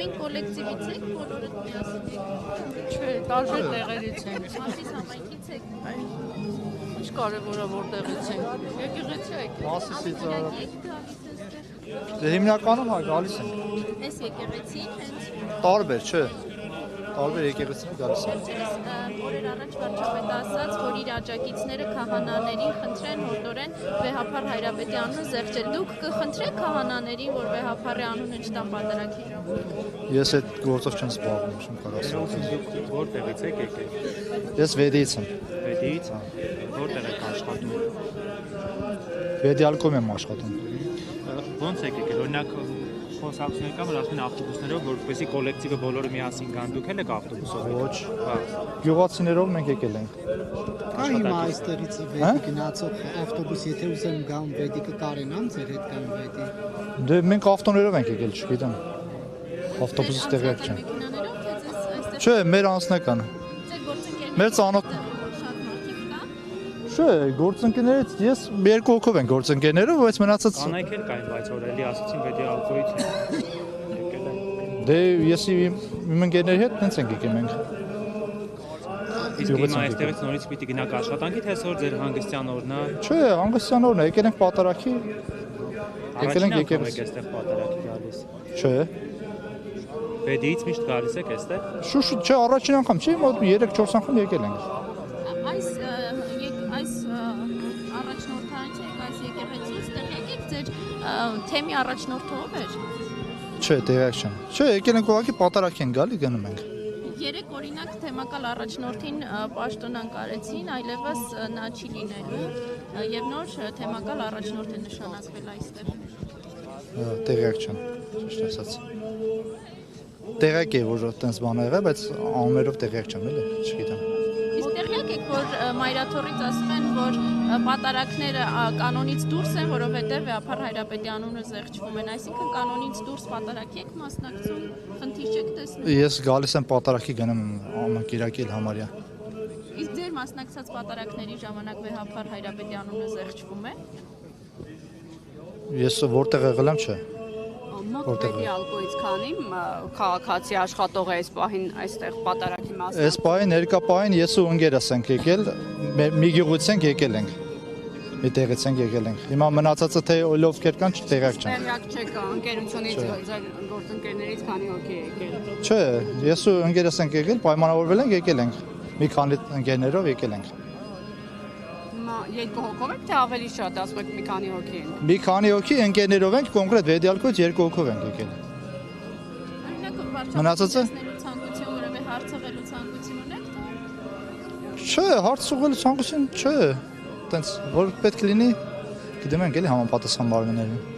Նույն կոլեկտիվից եք, բոլորդ միասին եք։ Չէ, տարբեր տեղերից են։ Մասից համայնքից եք։ Ինչ կարևոր է որտեղից են։ Եկեղեցի եք։ Մասիսից Եք գալիս այստեղ։ դե հիմնականում հա գալիս են։ Այս եկեղեցի հենց Տարբեր, չէ։ Տարբեր եկեղեցիներ գալիս են։ վերջերս օրեր առաջ վարչապետը ասաց, որ իր աջակիցները քահանաներին խնդրեն հորդորեն Վեհափառ Հայրապետի անունը զեղչել։ Դուք կխնդրեք քահանաներին, որ Վեհափառի անունը չտան պատարագի ժողովուրդ։ Ես այդ գործով չեմ զբաղվում, չեմ կարող ասել։ Դուք որտեղից եք եկել։ Ես Վեդիից եմ։ Վեդիից։ Որտեղ եք աշխատում։ Վեդիալկոմ եմ աշխատում։ Ոնց եք եկել։ Օրինակ խոսակցություններ կան, որ ասում են ավտոբուսներով, որպեսզի կոլեկտիվը բոլորը միասին գան։ Դուք էլ եք ավտոբուսով եկել։ Ոչ։ Հա։ Գյուղացիներով մենք եկել ենք։ Կա հիմա այստեղից վեդի գնացող ավտոբուս, եթե ուզեն գան վեդիկը կարենան ձեր հետ կան վեդի։ Դե մենք ավտոներով ենք եկել, չգիտեմ։ Ավտոբուսից տեղյակ չեմ։ Մեքենաներով թե ձեզ այստեղ Չէ, մեր անձնական։ ձեր գործընկերները Մեր ծանոթ շատ մարդիկ կա։ Չէ, գործընկերներից ես երկու հոգով են գործընկերներով, բայց մնացած Կանայք էլ կային, բայց որ էլի ասացին վեդի ալկոյից եկել են։ դե ես իմ ընկերների հետ տենց ենք եկել մենք։ Իսկ հիմա այստեղից նորից պիտի գնաք աշխատանքի, թե այսօր ձեր հանգստյան օրն է։ Չէ, հանգստյան օրն է, եկել ենք պատարակի։ Եկել ենք եկել եկեղեցի։ այստեղ պատարակի գալիս։ Չէ։ Վեդիից միշտ գալիս եք այստեղ։ Շուշ, չէ, առաջին անգամ չի, մոտ 3-4 անգամ եկել ենք։ Այս առաջնորդանից եք, այս եկեղեցից տեղյակ եք ձեր թեմի առաջնորդով էր։ Չէ, տեղյակ չեմ։ Չէ, եկել ենք ուղղակի պատարակի են գալի, գնում ենք։ Երեք օրինակ թեմակալ առաջնորդին պաշտոնան կարեցին, այլևս նա չի լինելու եւ նոր թեմակալ առաջնորդ է նշանակվել այստեղ։ Տեղյակ չեմ, ճիշտ ասած։ Տեղյակ է, որ այդպես բան ա եղել, բայց անուններով տեղյակ չեմ, էլի, չգիտեմ։ Իսկ տեղյակ եք, որ Մայրաթորից ասում են, որ պատարակները կանոնից դուրս են, որովհետև Վեհափառ Հայրապետի անունը զեղչվում են, այսինքն կանոնից դուրս պատարակի եք մասնակցում, խնդիր չեք տեսնում։ Ես գալիս եմ պատարակի գնում ամակիրակել համարյա։ Իսկ ձեր մասնակցած պատարակների ժամանակ Վեհափառ Հայրապետի անունը զեղչվում է։ Ես որտեղ եղել եմ, չէ։ Մոկվեդի ալկոյից քանի քաղաքացի աշխատող է այս պահին այստեղ պատարակի մասնակցում։ Այս պահին ներկա պահին ես ու ընկերս ենք եկել, մի գյուղից ենք եկել ենք։ Մի տեղից ենք եկել ենք։ Հիմա մնացածը թե ովքեր կան, չտեղյակ չեմ։ Տեղյակ չեք ընկերությունից ձեր գործընկերներից քանի հոգի է եկել։ Չէ, ես ու ընկերս ենք եկել, պայմանավորվել ենք եկել ենք։ Մի քանի ընկերներով եկել ենք։ Երկու հոգով եք թե ավելի շատ, ասում եք մի քանի հոգի են։ Մի քանի հոգի ընկերներով ենք, կոնկրետ Վեդիալկոյից երկու հոգով ենք եկել։ Մնացածը ցանկություն որևէ հարցղելու ցանկություն ունեք թե։ Չէ, հարց ուղղելու ցանկություն չէ։ Տենց որ պետք լինի, գիտեմ ենք էլի համապատասխան մարմիններին։